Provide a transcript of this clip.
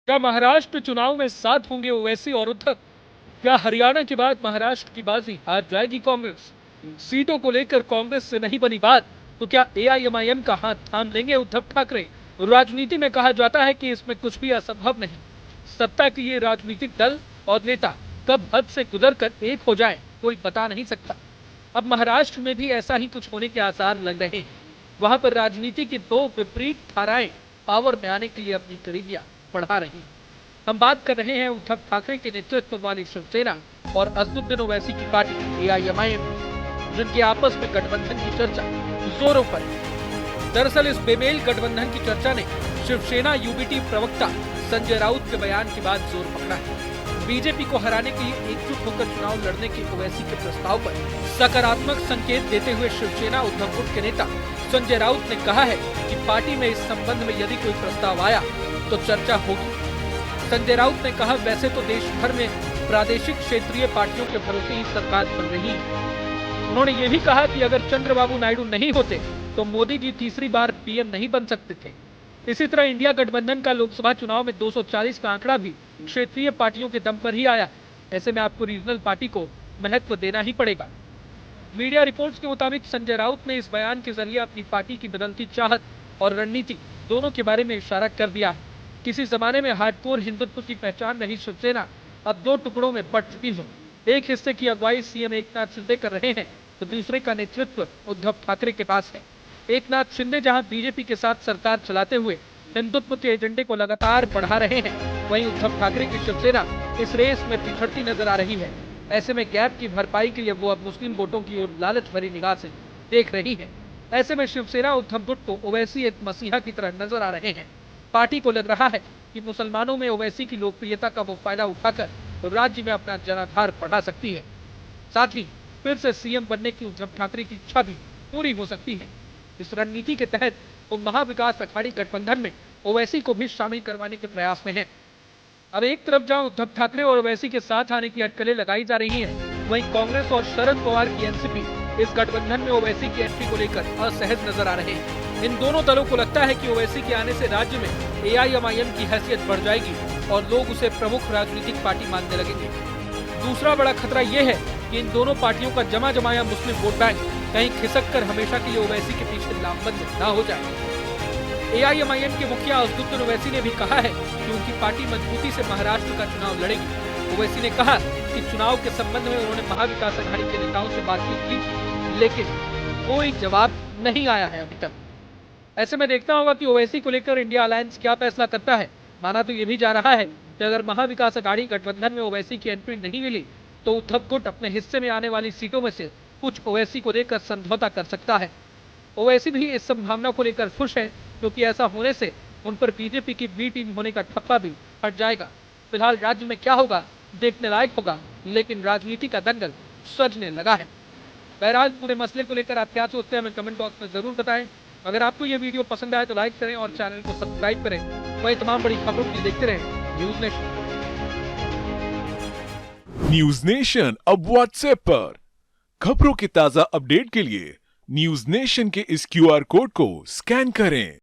क्या महाराष्ट्र चुनाव में साथ होंगे ओवैसी और उद्धव? क्या हरियाणा के बाद महाराष्ट्र की बाजी हार जाएगी कांग्रेस? सीटों को लेकर कांग्रेस से नहीं बनी बात, तो क्या एआईएमआईएम का हाथ थाम लेंगे उद्धव ठाकरे? राजनीति में कहा जाता है कि इसमें कुछ भी असंभव नहीं। सत्ता के ये राजनीतिक दल और नेता कब हद से गुजरकर एक हो जाए, कोई बता नहीं सकता। अब महाराष्ट्र में भी ऐसा ही कुछ होने के आसार लग रहे हैं। वहां पर राजनीति की दो विपरीत धाराएं पावर में आने के लिए अपनी करीबियां बढ़ा रही हैं। हम बात कर रहे हैं उद्धव ठाकरे के नेतृत्व वाली शिवसेना और असदुद्दीन ओवैसी की पार्टी एआईएमआईएम, जिनके आपस में गठबंधन की चर्चा जोरों पर है। दरअसल इस बेमेल गठबंधन की चर्चा ने शिवसेना यूबीटी प्रवक्ता संजय राउत के बयान के बाद जोर पकड़ा है। बीजेपी को हराने के लिए एकजुट होकर चुनाव लड़ने के ओवैसी के प्रस्ताव पर सकारात्मक संकेत देते हुए शिवसेना उद्धव गुट के नेता संजय राउत ने कहा है कि पार्टी में इस संबंध में यदि कोई प्रस्ताव आया तो चर्चा होगी। संजय राउत ने कहा, वैसे तो देश भर में प्रादेशिक क्षेत्रीय पार्टियों के भरोसे ही सरकार बन रही है। उन्होंने ये भी कहा कि अगर चंद्रबाबू नायडू नहीं होते तो मोदी जी तीसरी बार पीएम नहीं बन सकते थे। इसी तरह इंडिया गठबंधन का लोकसभा चुनाव में 240 का आंकड़ा भी क्षेत्रीय पार्टियों के दम पर ही आया। ऐसे में आपको रीजनल पार्टी को महत्व देना ही पड़ेगा। मीडिया रिपोर्ट्स के मुताबिक संजय राउत ने इस बयान के जरिए अपनी पार्टी की बदलती चाहत और रणनीति दोनों के बारे में इशारा कर दिया है। किसी जमाने में हार्डकोर हिंदुत्व की पहचान रही शिवसेना अब दो टुकड़ों में बंट चुकी है। एक हिस्से की अगुवाई सीएम एकनाथ शिंदे कर रहे हैं तो दूसरे का नेतृत्व उद्धव ठाकरे के पास है। एकनाथ शिंदे जहां बीजेपी के साथ सरकार चलाते हुए हिंदुत्व के एजेंडे को लगातार बढ़ा रहे हैं, वहीं उद्धव ठाकरे की शिवसेना इस रेस में पिछड़ती नजर आ रही है। ऐसे में गैप की भरपाई के लिए वो अब मुस्लिम वोटों की ओर लालच भरी निगाह से देख रही है। ऐसे में शिवसेना उद्धव गुट को ओवैसी एक मसीहा की तरह नजर आ रहे हैं। पार्टी को लग रहा है कि मुसलमानों में ओवैसी की लोकप्रियता का वो फायदा उठाकर राज्य में अपना जनाधार बढ़ा सकती है। साथ ही फिर से सीएम बनने की उद्धव ठाकरे की इच्छा भी पूरी हो सकती है। इस रणनीति के तहत वो महाविकास अघाड़ी गठबंधन में ओवैसी को भी शामिल करवाने के प्रयास में है। अब एक तरफ जहां उद्धव ठाकरे और ओवैसी के साथ आने की अटकलें लगाई जा रही हैं, वहीं कांग्रेस और शरद पवार की एनसीपी इस गठबंधन में ओवैसी की एंट्री को लेकर असहज नजर आ रहे हैं। इन दोनों दलों को लगता है कि ओवैसी के आने से राज्य में एआईएमआईएम की हैसियत बढ़ जाएगी और लोग उसे प्रमुख राजनीतिक पार्टी मानने लगेंगे। दूसरा बड़ा खतरा यह है कि इन दोनों पार्टियों का जमा जमाया मुस्लिम वोट बैंक कहीं खिसक कर हमेशा के लिए ओवैसी के पीछे लामबंद न हो जाए। एआईएमआईएम के मुखिया असदुद्दीन ओवैसी ने भी कहा है कि उनकी पार्टी मजबूती से महाराष्ट्र का चुनाव लड़ेगी। ओवैसी ने कहा कि चुनाव के संबंध में उन्होंने महाविकास अघाड़ी के नेताओं से बातचीत की, लेकिन कोई जवाब नहीं आया है अभी तक। ऐसे में देखना होगा कि ओवैसी को लेकर इंडिया अलायंस क्या फैसला करता है। माना तो ये भी जा रहा है कि अगर महाविकास अघाड़ी गठबंधन में ओवैसी की एंट्री नहीं मिली तो उद्धव गुट अपने हिस्से में आने वाली सीटों में से कुछ ओवैसी को लेकर समझौता कर सकता है। ओवैसी भी इस संभावना को लेकर खुश है, क्योंकि ऐसा होने से उन पर बीजेपी की बी टीम होने का ठप्पा भी हट जाएगा। फिलहाल राज्य में क्या होगा देखने लायक होगा, लेकिन राजनीति का दंगल सजने लगा है। बहरहाल पूरे मसले को लेकर आप क्या सोचते हैं हमें कमेंट बॉक्स में जरूर बताएं। अगर आपको ये वीडियो पसंद आए तो लाइक करें और चैनल को सब्सक्राइब करें। वही तमाम बड़ी खबरों के लिए देखते रहें न्यूज़ नेशन। न्यूज नेशन अब व्हाट्सएप पर खबरों के ताजा अपडेट के लिए न्यूज नेशन के इस क्यूआर कोड को स्कैन करें।